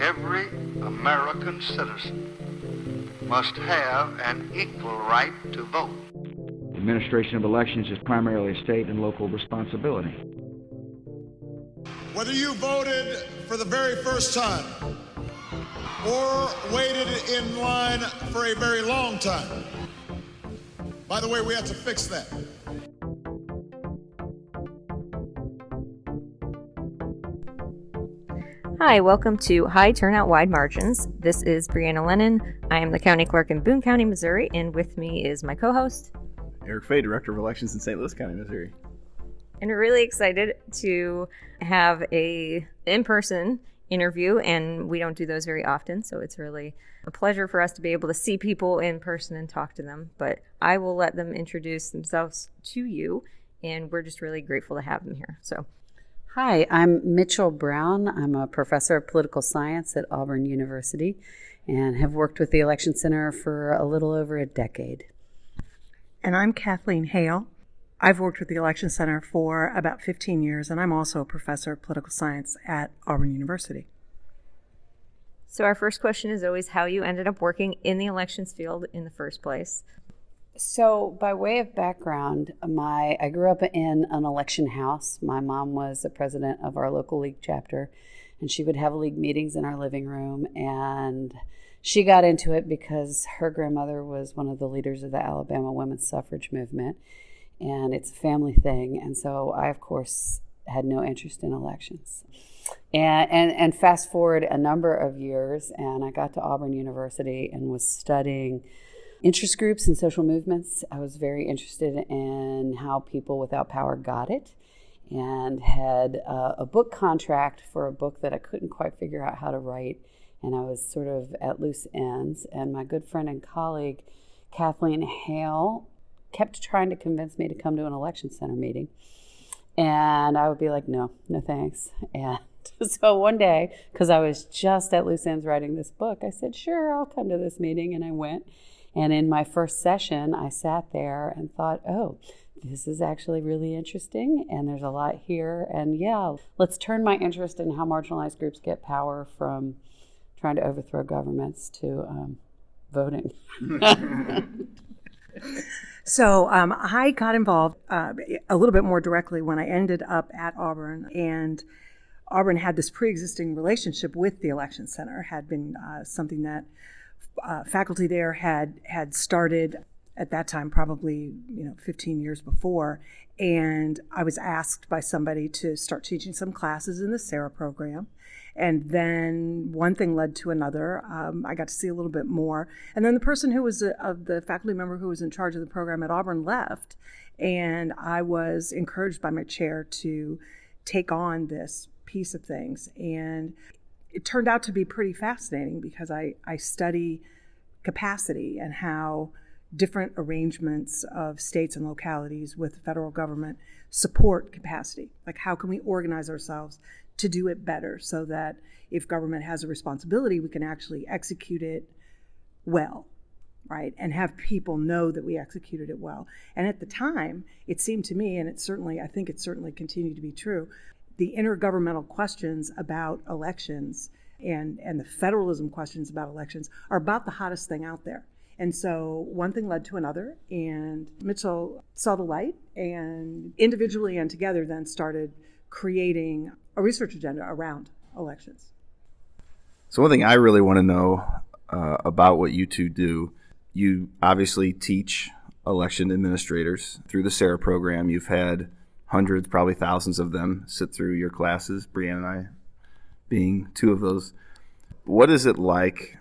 every American citizen must have an equal right to vote. The administration of elections is primarily a state and local responsibility. Whether you voted for the very first time or waited in line for a very long time, by the way, we have to fix that. Hi, welcome to High Turnout Wide Margins. This is Brianna Lennon. I am the county clerk in Boone County, Missouri, and with me is my co-host, Eric Fay, Director of Elections in St. Louis County, Missouri. And we're really excited to have a in-person interview, and we don't do those very often, so it's really a pleasure for us to be able to see people in person and talk to them. But I will let them introduce themselves to you, and we're just really grateful to have them here. So, hi, I'm Mitchell Brown. I'm a professor of political science at Auburn University and have worked with the Election Center for a little over a decade. And I'm Kathleen Hale. I've worked with the Election Center for about 15 years, and I'm also a professor of political science at Auburn University. So our first question is always how you ended up working in the elections field in the first place. So by way of background, I grew up in an election house. My mom was the president of our local league chapter, and she would have league meetings in our living room. And she got into it because her grandmother was one of the leaders of the Alabama women's suffrage movement, and it's a family thing. And so I, of course, had no interest in elections. And fast forward a number of years, and I got to Auburn University and was studying interest groups and social movements. I was very interested in how people without power got it, and had a book contract for a book that I couldn't quite figure out how to write, and I was sort of at loose ends. And my good friend and colleague, Kathleen Hale, kept trying to convince me to come to an election center meeting, and I would be like, no thanks. And so one day, because I was just at loose ends writing this book, I said, sure, I'll come to this meeting, and I went. And in my first session, I sat there and thought, oh, this is actually really interesting, and there's a lot here. And yeah, let's turn my interest in how marginalized groups get power from trying to overthrow governments to voting. So I got involved a little bit more directly when I ended up at Auburn, and Auburn had this pre-existing relationship with the Election Center, had been something that faculty there had started at that time, probably 15 years before, and I was asked by somebody to start teaching some classes in the SARA program. And then one thing led to another. I got to see a little bit more. And then the person who was the faculty member who was in charge of the program at Auburn left. And I was encouraged by my chair to take on this piece of things. And it turned out to be pretty fascinating because I study capacity and how different arrangements of states and localities with the federal government support capacity. Like, how can we organize ourselves to do it better so that if government has a responsibility, we can actually execute it well, right? And have people know that we executed it well. And at the time, it seemed to me, and I think it certainly continued to be true, the intergovernmental questions about elections and the federalism questions about elections are about the hottest thing out there. And so one thing led to another, and Mitchell saw the light, and individually and together then started creating a research agenda around elections. So one thing I really want to know about what you two do, you obviously teach election administrators through the SARA program. You've had hundreds, probably thousands of them sit through your classes, Brianna and I being two of those. What is it like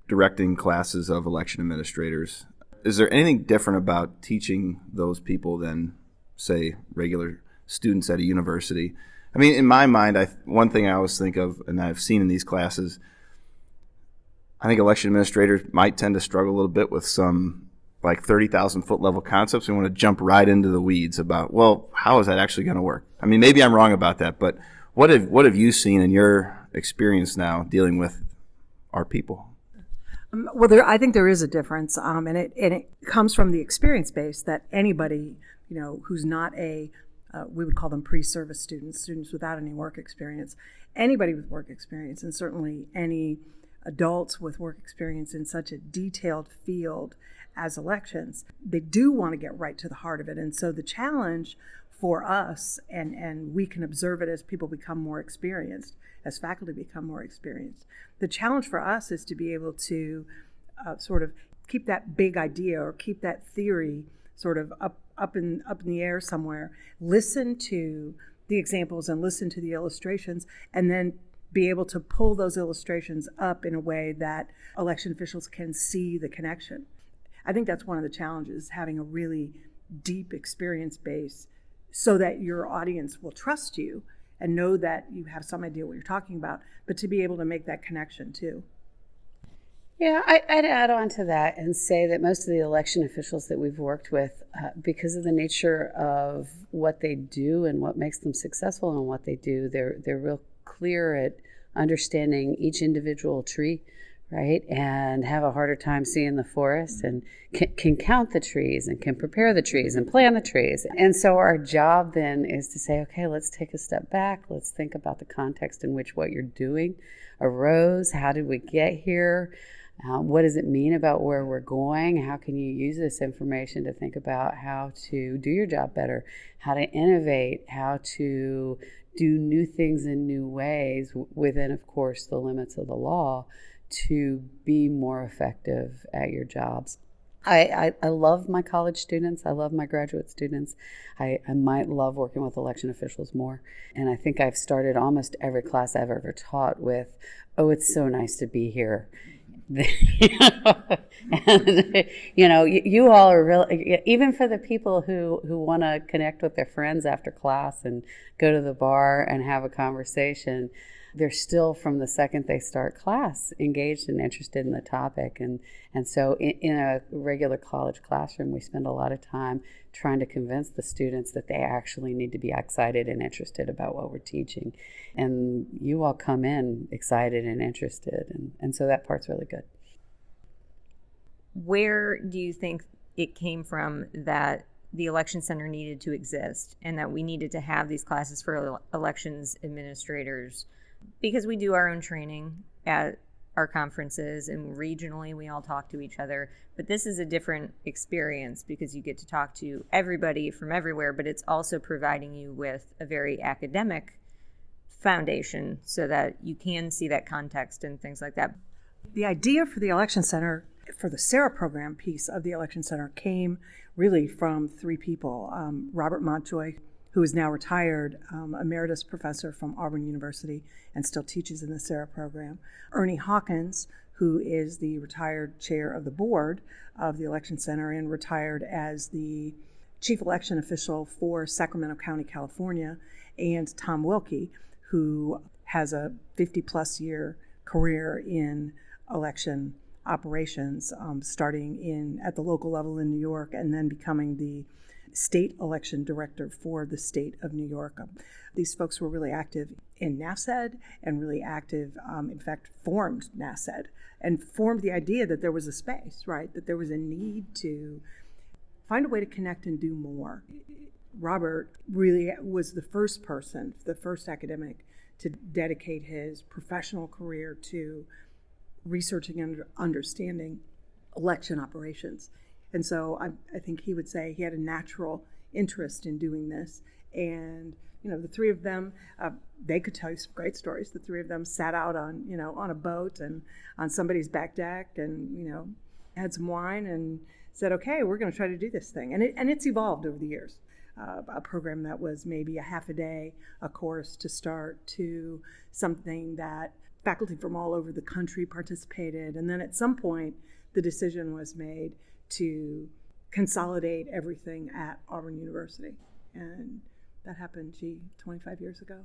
directing classes of election administrators? Is there anything different about teaching those people than, say, regular students at a university? I mean, in my mind, one thing I always think of, and I've seen in these classes, I think election administrators might tend to struggle a little bit with some like 30,000 foot level concepts. We want to jump right into the weeds about, well, how is that actually going to work? I mean, maybe I'm wrong about that, but what have you seen in your experience now dealing with our people? Well, I think there is a difference, and it comes from the experience base that anybody, who's not we would call them pre-service students without any work experience, anybody with work experience, and certainly any adults with work experience in such a detailed field as elections, they do want to get right to the heart of it. And so the challenge for us, and we can observe it as people become more experienced, as faculty become more experienced, the challenge for us is to be able to sort of keep that big idea or keep that theory sort of up in the air somewhere, listen to the examples and listen to the illustrations, and then be able to pull those illustrations up in a way that election officials can see the connection. I think that's one of the challenges, having a really deep experience base so that your audience will trust you and know that you have some idea what you're talking about, but to be able to make that connection too. Yeah, I'd add on to that and say that most of the election officials that we've worked with, because of the nature of what they do and what makes them successful in what they do, they're real clear at understanding each individual tree, right? And have a harder time seeing the forest, and can count the trees and can prepare the trees and plant the trees. And so our job then is to say, okay, let's take a step back. Let's think about the context in which what you're doing arose. How did we get here? What does it mean about where we're going? How can you use this information to think about how to do your job better, how to innovate, how to do new things in new ways within, of course, the limits of the law to be more effective at your jobs. I love my college students. I love my graduate students. I might love working with election officials more. And I think I've started almost every class I've ever taught with, oh, it's so nice to be here. And, you all are really, even for the people who want to connect with their friends after class and go to the bar and have a conversation, they're still, from the second they start class, engaged and interested in the topic. And so in a regular college classroom, we spend a lot of time trying to convince the students that they actually need to be excited and interested about what we're teaching. And you all come in excited and interested. And so that part's really good. Where do you think it came from that the election center needed to exist and that we needed to have these classes for elections administrators? Because we do our own training at our conferences, and regionally we all talk to each other, but this is a different experience because you get to talk to everybody from everywhere, but it's also providing you with a very academic foundation so that you can see that context and things like that. The idea for the Election Center, for the SARA program piece of the Election Center, came really from three people. Robert Montjoy, who is now retired, emeritus professor from Auburn University and still teaches in the SARA program. Ernie Hawkins, who is the retired chair of the board of the Election Center and retired as the chief election official for Sacramento County, California, and Tom Wilkie, who has a 50-plus year career in election operations, starting at the local level in New York and then becoming the state election director for the state of New York. These folks were really active in NASED and really active, in fact, formed NASED and formed the idea that there was a space, right? That there was a need to find a way to connect and do more. Robert really was the first person, the first academic to dedicate his professional career to researching and understanding election operations. And so I think he would say he had a natural interest in doing this. And, the three of them, they could tell you some great stories. The three of them sat out on a boat and on somebody's back deck and, had some wine and said, okay, we're going to try to do this thing. And it's evolved over the years. A program that was maybe a half a day, a course to start, to something that faculty from all over the country participated. And then at some point, the decision was made to consolidate everything at Auburn University. And that happened, 25 years ago.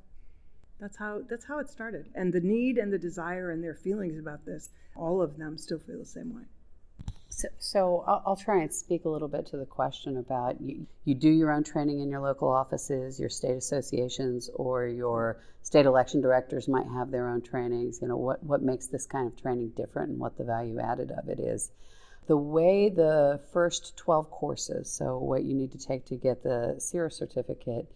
That's how it started. And the need and the desire and their feelings about this, all of them still feel the same way. So I'll try and speak a little bit to the question about you do your own training in your local offices, your state associations, or your state election directors might have their own trainings. What makes this kind of training different and what the value added of it is. The way the first 12 courses, so what you need to take to get the SARA certificate,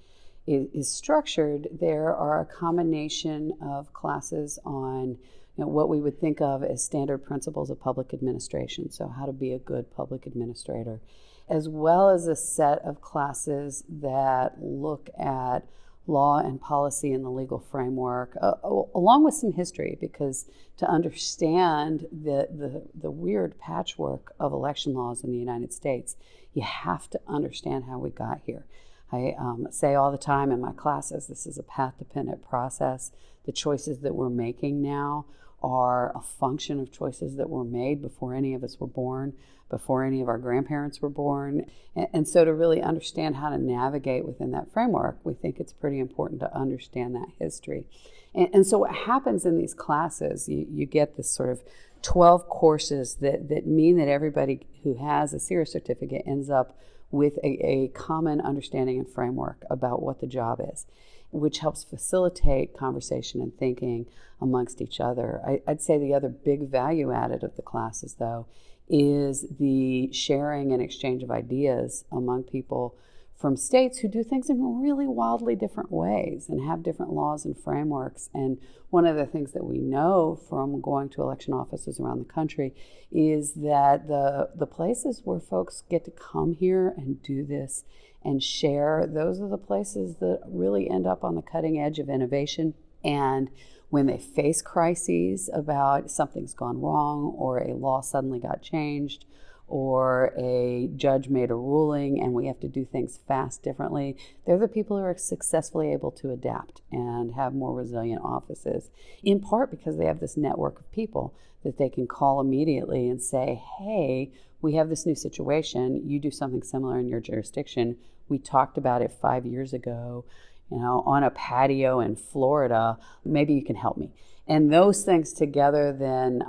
is structured, there are a combination of classes on what we would think of as standard principles of public administration, so how to be a good public administrator, as well as a set of classes that look at law and policy and the legal framework, along with some history, because to understand the weird patchwork of election laws in the United States, you have to understand how we got here. I say all the time in my classes, this is a path-dependent process. The choices that we're making now are a function of choices that were made before any of us were born, before any of our grandparents were born. And so to really understand how to navigate within that framework, we think it's pretty important to understand that history. And so what happens in these classes, you get this sort of 12 courses that mean that everybody who has a SERA certificate ends up with a common understanding and framework about what the job is, which helps facilitate conversation and thinking amongst each other. I'd say the other big value added of the classes, though, is the sharing and exchange of ideas among people from states who do things in really wildly different ways and have different laws and frameworks. And one of the things that we know from going to election offices around the country is that the places where folks get to come here and do this and share, those are the places that really end up on the cutting edge of innovation. And when they face crises about something's gone wrong, or a law suddenly got changed, or a judge made a ruling and we have to do things fast differently, they're the people who are successfully able to adapt and have more resilient offices, in part because they have this network of people that they can call immediately and say, hey, we have this new situation, you do something similar in your jurisdiction. We talked about it 5 years ago, on a patio in Florida, maybe you can help me. And those things together then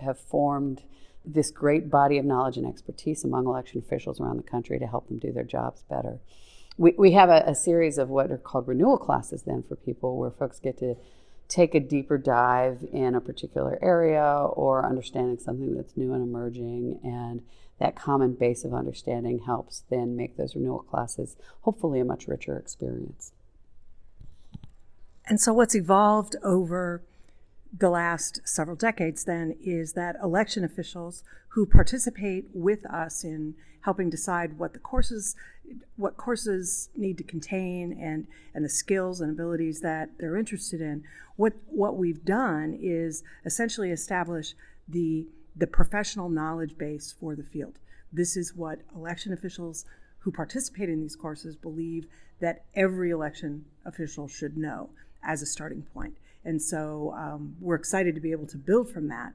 have formed this great body of knowledge and expertise among election officials around the country to help them do their jobs better. We have a series of what are called renewal classes then for people, where folks get to take a deeper dive in a particular area or understanding something that's new and emerging, and that common base of understanding helps then make those renewal classes hopefully a much richer experience. And so what's evolved over the last several decades then is that election officials who participate with us in helping decide what courses need to contain and the skills and abilities that they're interested in, what we've done is essentially establish the professional knowledge base for the field. This is what election officials who participate in these courses believe that every election official should know as a starting point. And so we're excited to be able to build from that.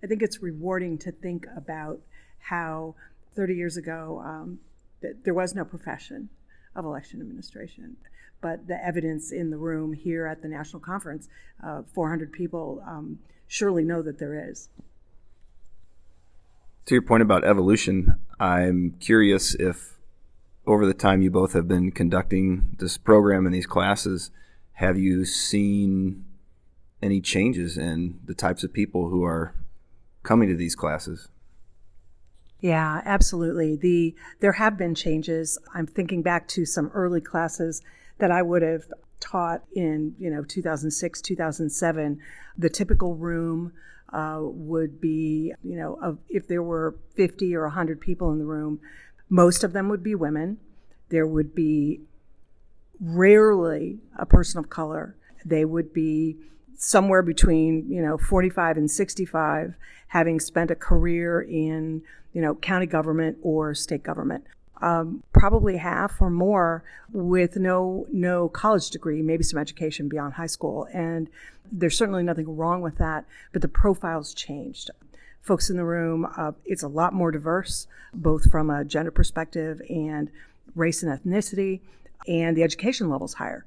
I think it's rewarding to think about how 30 years ago there was no profession of election administration, but the evidence in the room here at the national conference, 400 people surely know that there is. To your point about evolution, I'm curious if over the time you both have been conducting this program and these classes, have you seen any changes in the types of people who are coming to these classes? Yeah, absolutely. There have been changes. I'm thinking back to some early classes that I would have taught in 2006, 2007. The typical room would be, if there were 50 or 100 people in the room, most of them would be women. There would be rarely a person of color. They would be somewhere between 45 and 65, having spent a career in county government or state government. Probably half or more with no college degree, maybe some education beyond high school. And there's certainly nothing wrong with that, but the profile's changed. Folks in the room, it's a lot more diverse, both from a gender perspective and race and ethnicity, and the education level's higher.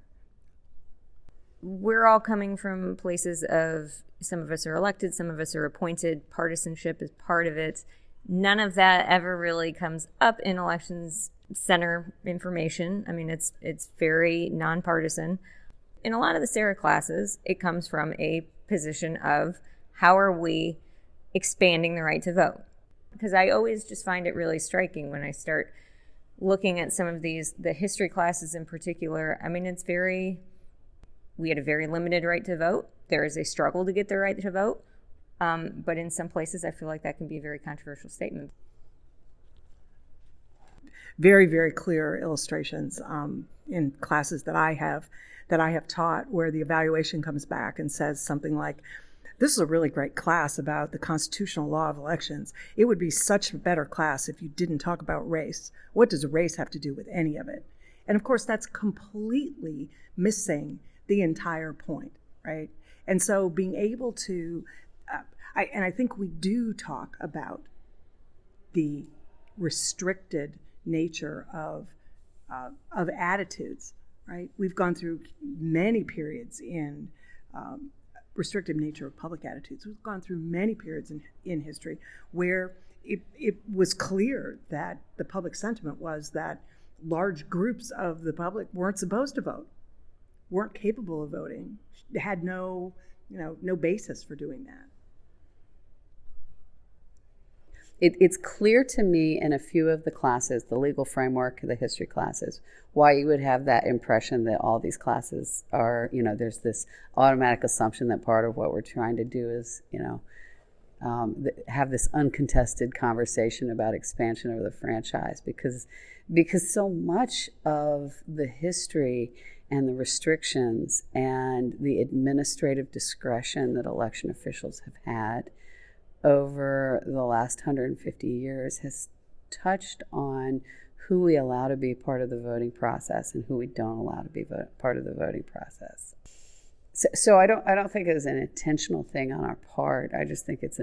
We're all coming from places of, some of us are elected, some of us are appointed, partisanship is part of it. None of that ever really comes up in elections center information. I mean, it's very nonpartisan. In a lot of the SERA classes, it comes from a position of how are we expanding the right to vote? Because I always just find it really striking when I start looking at some of the history classes in particular, I mean, we had a very limited right to vote. There is a struggle to get the right to vote. But in some places, I feel like that can be a very controversial statement. Very, very clear illustrations in classes that I have taught, where the evaluation comes back and says something like, "This is a really great class about the constitutional law of elections. It would be such a better class if you didn't talk about race. What does race have to do with any of it?" And of course, that's completely missing the entire point, right? And so being able to, I think we do talk about the restricted nature of attitudes, right? We've gone through many periods in restrictive nature of public attitudes. We've gone through many periods in history where it was clear that the public sentiment was that large groups of the public weren't supposed to vote, weren't capable of voting, had no basis for doing that. It's clear to me in a few of the classes, the legal framework, the history classes, why you would have that impression that all these classes are, there's this automatic assumption that part of what we're trying to do is, have this uncontested conversation about expansion of the franchise, because so much of the history and the restrictions and the administrative discretion that election officials have had over the last 150 years has touched on who we allow to be part of the voting process and who we don't allow to be part of the voting process. So I don't think it's an intentional thing on our part. I just think it's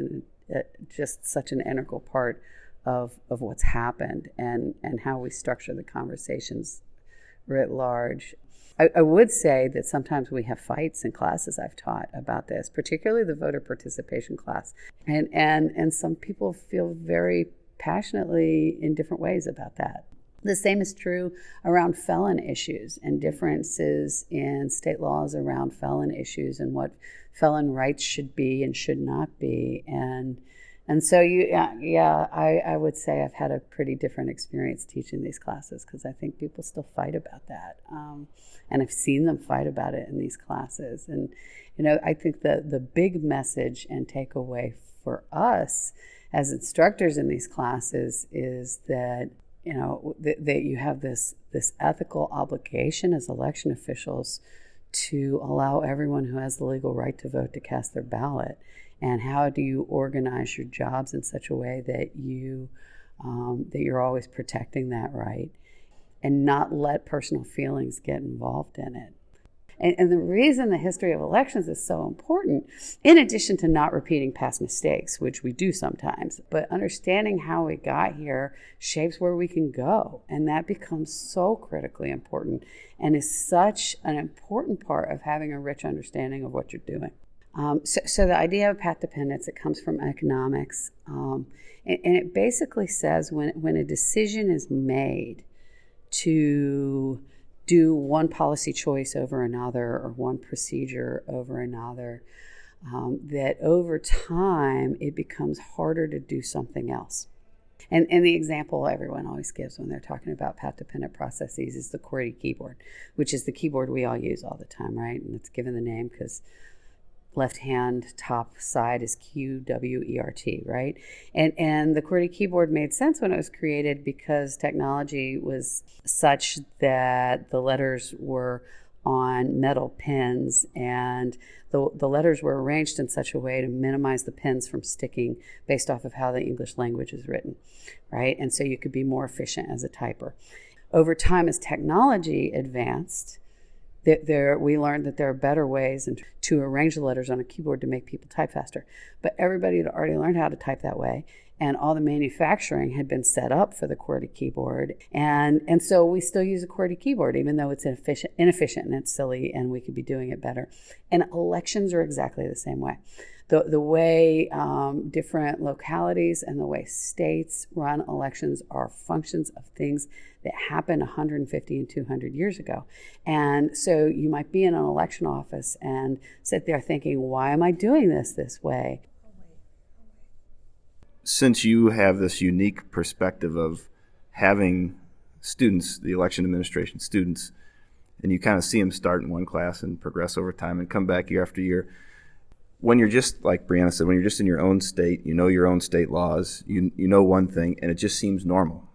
just such an integral part of what's happened and how we structure the conversations writ large. I would say that sometimes we have fights in classes I've taught about this, particularly the voter participation class. And some people feel very passionately in different ways about that. The same is true around felon issues and differences in state laws around felon issues and what felon rights should be and should not be. And so I would say I've had a pretty different experience teaching these classes, because I think people still fight about that. And I've seen them fight about it in these classes. And, I think the big message and takeaway for us as instructors in these classes is that, that you have this ethical obligation as election officials to allow everyone who has the legal right to vote to cast their ballot. And how do you organize your jobs in such a way that that you're always protecting that right and not let personal feelings get involved in it? And the reason the history of elections is so important, in addition to not repeating past mistakes, which we do sometimes, but understanding how we got here shapes where we can go. And that becomes so critically important and is such an important part of having a rich understanding of what you're doing. So the idea of path dependence, it comes from economics. And it basically says when a decision is made to do one policy choice over another or one procedure over another, that over time it becomes harder to do something else. And the example everyone always gives when they're talking about path-dependent processes is the QWERTY keyboard, which is the keyboard we all use all the time, right? And it's given the name because left-hand top side is QWERT, right? And the QWERTY keyboard made sense when it was created because technology was such that the letters were on metal pins, and the letters were arranged in such a way to minimize the pins from sticking based off of how the English language is written, right? And so you could be more efficient as a typer. Over time, as technology advanced, we learned that there are better ways to arrange the letters on a keyboard to make people type faster. But everybody had already learned how to type that way, and all the manufacturing had been set up for the QWERTY keyboard. And so we still use a QWERTY keyboard, even though it's inefficient and it's silly and we could be doing it better. And elections are exactly the same way. The way different localities and the way states run elections are functions of things that happened 150 and 200 years ago. And so you might be in an election office and sit there thinking, why am I doing this way? Since you have this unique perspective of having students, the election administration students, and you kind of see them start in one class and progress over time and come back year after year. When you're just, like Brianna said, when you're just in your own state, you know your own state laws, you know one thing, and it just seems normal.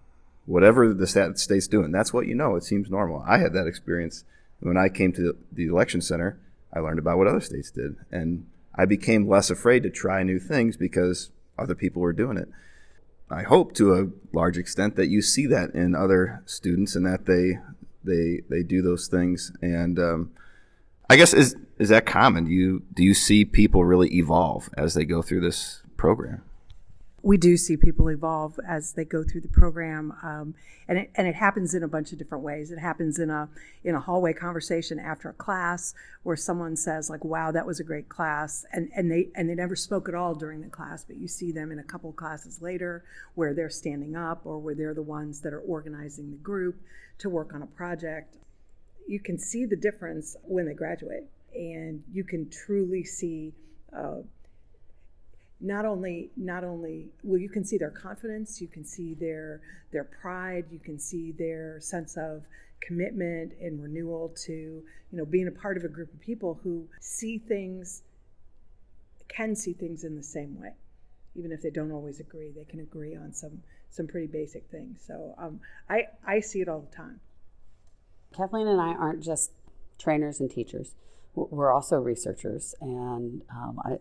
Whatever the state's doing, that's what you know. It seems normal. I had that experience when I came to the election center. I learned about what other states did, and I became less afraid to try new things because other people were doing it. I hope to a large extent that you see that in other students and that they do those things. And I guess is that common? Do you see people really evolve as they go through this program? We do see people evolve as they go through the program, and it happens in a bunch of different ways. It happens in a hallway conversation after a class where someone says like, "Wow, that was a great class," and they never spoke at all during the class, but you see them in a couple of classes later where they're standing up or where they're the ones that are organizing the group to work on a project. You can see the difference when they graduate, and you can truly see. Not only well, you can see their confidence, you can see their pride, you can see their sense of commitment and renewal to being a part of a group of people who can see things in the same way, even if they don't always agree. They can agree on some pretty basic things. So I see it all the time. Kathleen and I aren't just trainers and teachers. We're also researchers, and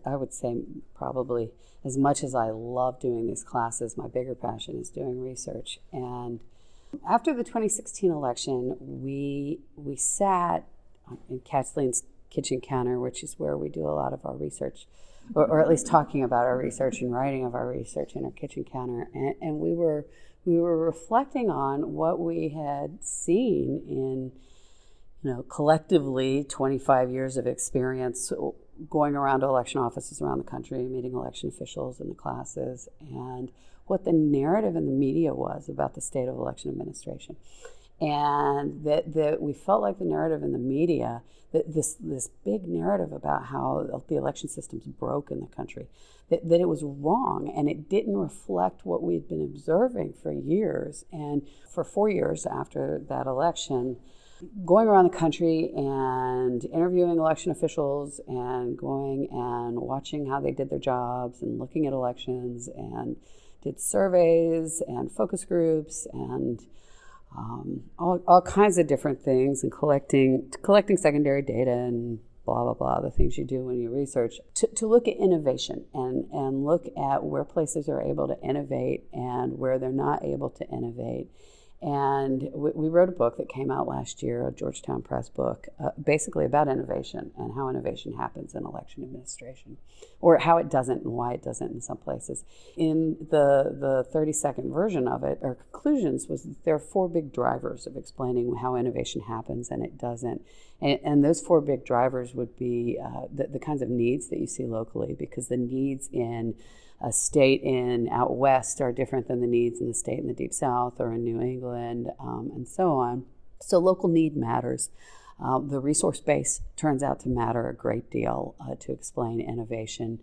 I would say probably as much as I love doing these classes, my bigger passion is doing research. And after the 2016 election, we sat in Kathleen's kitchen counter, which is where we do a lot of our research, or at least talking about our research and writing of our research in our kitchen counter, and we were reflecting on what we had seen in collectively 25 years of experience going around to election offices around the country, meeting election officials in the classes, and what the narrative in the media was about the state of election administration. And that we felt like the narrative in the media, that this big narrative about how the election system's broke in the country, that it was wrong and it didn't reflect what we'd been observing for years. And for 4 years after that election, going around the country and interviewing election officials and going and watching how they did their jobs and looking at elections and did surveys and focus groups and all kinds of different things, and collecting secondary data and blah, blah, blah, the things you do when you research, to look at innovation and look at where places are able to innovate and where they're not able to innovate. And we wrote a book that came out last year, a Georgetown Press book, basically about innovation and how innovation happens in election administration, or how it doesn't and why it doesn't in some places. In the 30-second version of it, our conclusions was that there are 4 big drivers of explaining how innovation happens and it doesn't. And those 4 big drivers would be the kinds of needs that you see locally, because the needs in a state out west are different than the needs in the state in the deep south or in New England, and so on. So local need matters. The resource base turns out to matter a great deal to explain innovation.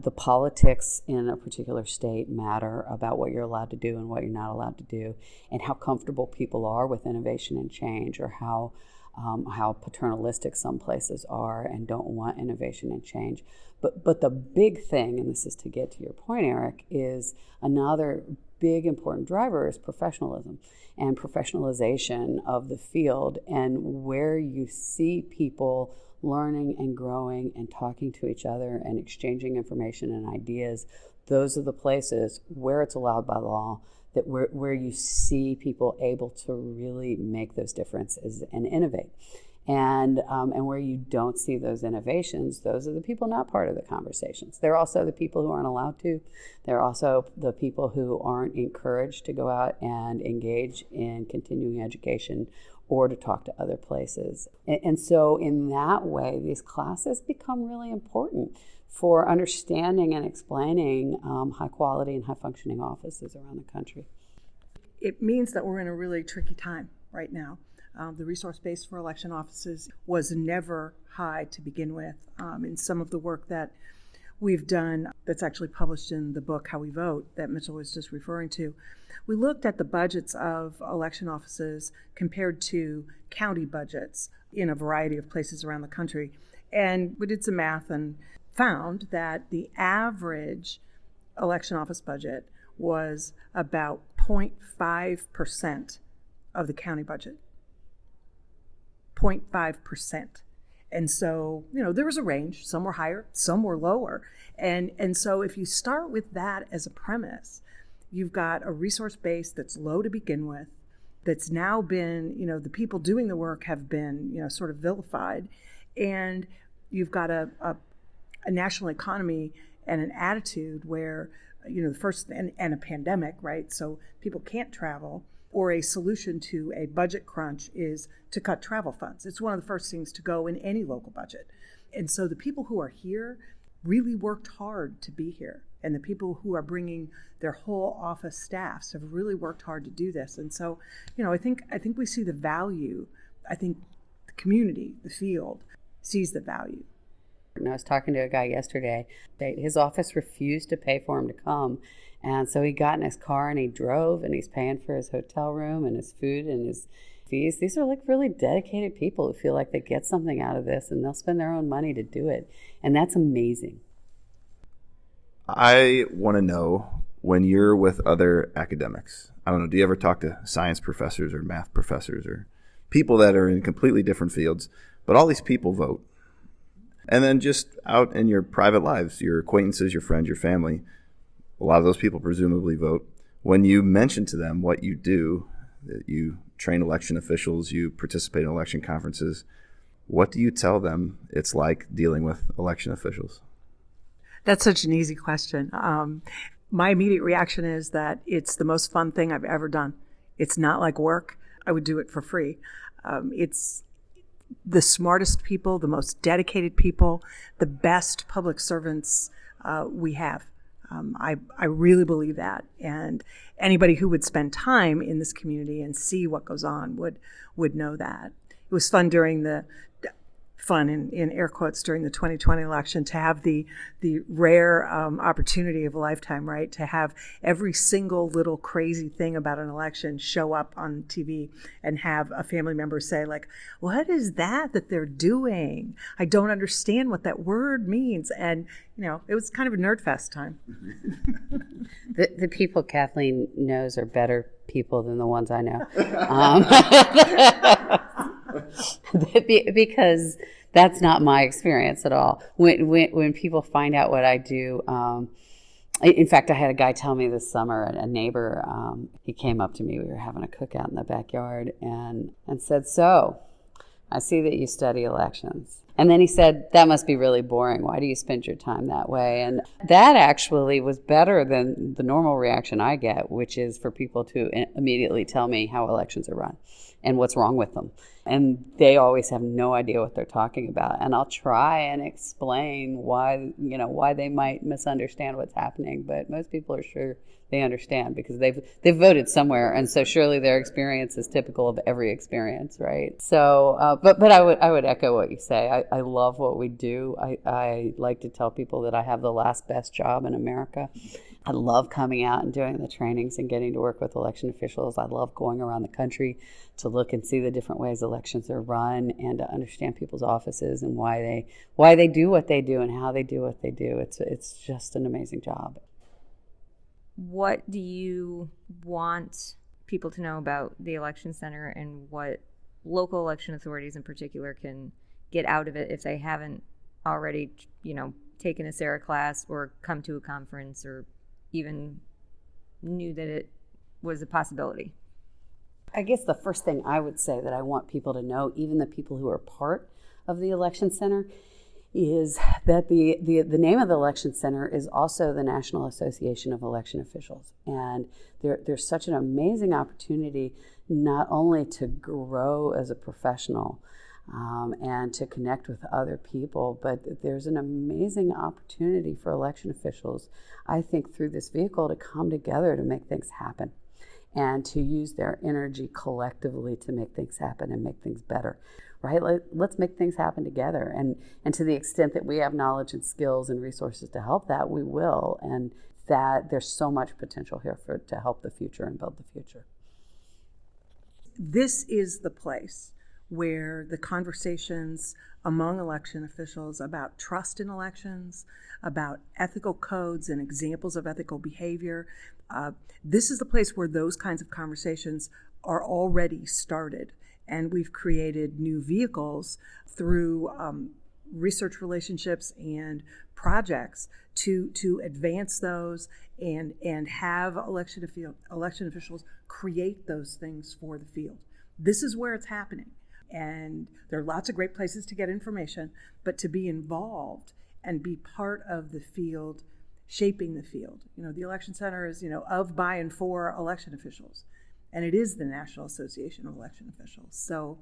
The politics in a particular state matter about what you're allowed to do and what you're not allowed to do, and how comfortable people are with innovation and change, or how paternalistic some places are and don't want innovation and change. But the big thing, and this is to get to your point, Eric, is another big important driver is professionalism and professionalization of the field, and where you see people learning and growing and talking to each other and exchanging information and ideas. Those are the places where it's allowed by law, that where you see people able to really make those differences and innovate. And where you don't see those innovations, those are the people not part of the conversations. They're also the people who aren't allowed to. They're also the people who aren't encouraged to go out and engage in continuing education or to talk to other places. And so in that way, these classes become really important for understanding and explaining high quality and high functioning offices around the country. It means that we're in a really tricky time right now. The resource base for election offices was never high to begin with. And some of the work that we've done, that's actually published in the book How We Vote that Mitchell was just referring to. We looked at the budgets of election offices compared to county budgets in a variety of places around the country. And we did some math and found that the average election office budget was about 0.5% of the county budget. 0.5%. And so, there was a range. Some were higher, some were lower. And so if you start with that as a premise, you've got a resource base that's low to begin with, that's now been, the people doing the work have been, sort of vilified. And you've got a national economy and an attitude where, the first, and a pandemic, right? So people can't travel, or a solution to a budget crunch is to cut travel funds. It's one of the first things to go in any local budget. And so the people who are here really worked hard to be here. And the people who are bringing their whole office staffs have really worked hard to do this. And so, I think we see the value. I think the community, the field, sees the value. And I was talking to a guy yesterday. His office refused to pay for him to come. And so he got in his car and he drove, and he's paying for his hotel room and his food and his fees. These are like really dedicated people who feel like they get something out of this, and they'll spend their own money to do it. And that's amazing. I want to know, when you're with other academics, I don't know, do you ever talk to science professors or math professors or people that are in completely different fields, but all these people vote? And then just out in your private lives, your acquaintances, your friends, your family, a lot of those people presumably vote. When you mention to them what you do, that you train election officials, you participate in election conferences, what do you tell them it's like dealing with election officials? That's such an easy question. My immediate reaction is that it's the most fun thing I've ever done. It's not like work. I would do it for free. It's the smartest people, the most dedicated people, the best public servants we have. I really believe that. And anybody who would spend time in this community and see what goes on would know that. It was fun during the in air quotes during the 2020 election to have the rare opportunity of a lifetime, right? To have every single little crazy thing about an election show up on TV and have a family member say, like, what is that they're doing? I don't understand what that word means. And, it was kind of a nerd fest time. The people Kathleen knows are better people than the ones I know. Because that's not my experience at all. When people find out what I do, in fact, I had a guy tell me this summer, a neighbor, he came up to me, we were having a cookout in the backyard, and said, "So, I see that you study elections." And then he said, "That must be really boring. Why do you spend your time that way?" And that actually was better than the normal reaction I get, which is for people to immediately tell me how elections are run and what's wrong with them. And they always have no idea what they're talking about. And I'll try and explain why they might misunderstand what's happening. But most people are sure they understand because they've voted somewhere. And so surely their experience is typical of every experience, right? So, but I would echo what you say. I love what we do. I like to tell people that I have the last best job in America. I love coming out and doing the trainings and getting to work with election officials. I love going around the country to look and see the different ways elections are run and to understand people's offices and why they do what they do and how they do what they do. It's just an amazing job. What do you want people to know about the Election Center and what local election authorities in particular can get out of it if they haven't already, taken a SARA class or come to a conference or even knew that it was a possibility? I guess the first thing I would say that I want people to know, even the people who are part of the Election Center, is that the name of the Election Center is also the National Association of Election Officials. And there's such an amazing opportunity not only to grow as a professional and to connect with other people, but there's an amazing opportunity for election officials, I think, through this vehicle to come together to make things happen and to use their energy collectively to make things happen and make things better. right? Let's make things happen together. And to the extent that we have knowledge and skills and resources to help that, we will. And that there's so much potential here to help the future and build the future. This is the place where the conversations among election officials about trust in elections, about ethical codes and examples of ethical behavior, this is the place where those kinds of conversations are already started. And we've created new vehicles through research relationships and projects to advance those and have election officials create those things for the field. This is where it's happening. And there are lots of great places to get information, but to be involved and be part of the field, shaping the field. The Election Center is, of, by, and for election officials. And it is the National Association of Election Officials. So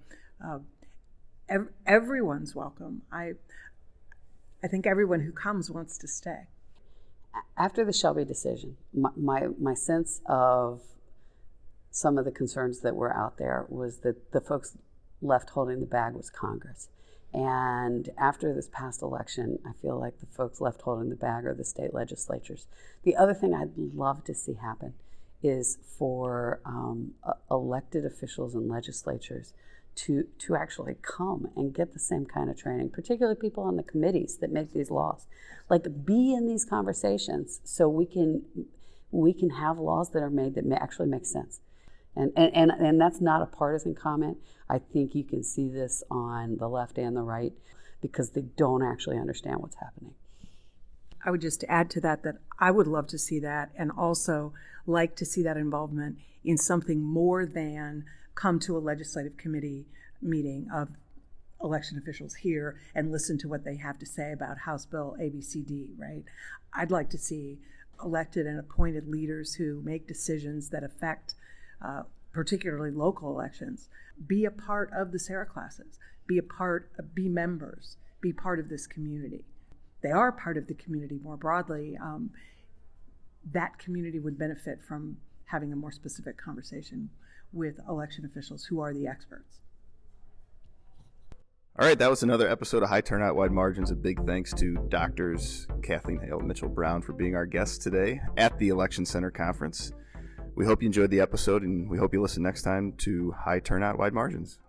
everyone's welcome. I think everyone who comes wants to stay. After the Shelby decision, my sense of some of the concerns that were out there was that the folks left holding the bag was Congress. And after this past election, I feel like the folks left holding the bag are the state legislatures. The other thing I'd love to see happen is for elected officials and legislatures to actually come and get the same kind of training, particularly people on the committees that make these laws. Like, be in these conversations so we can have laws that are made that actually make sense. And that's not a partisan comment. I think you can see this on the left and the right because they don't actually understand what's happening. I would just add to that I would love to see that, and also like to see that involvement in something more than come to a legislative committee meeting of election officials here and listen to what they have to say about House Bill ABCD, right? I'd like to see elected and appointed leaders who make decisions that affect particularly local elections, be a part of the Sarah classes, be members, be part of this community. They are part of the community more broadly. That community would benefit from having a more specific conversation with election officials who are the experts. All right, that was another episode of High Turnout, Wide Margins. A big thanks to Doctors Kathleen Hale and Mitchell Brown for being our guests today at the Election Center Conference. We hope you enjoyed the episode, and we hope you listen next time to High Turnout, Wide Margins.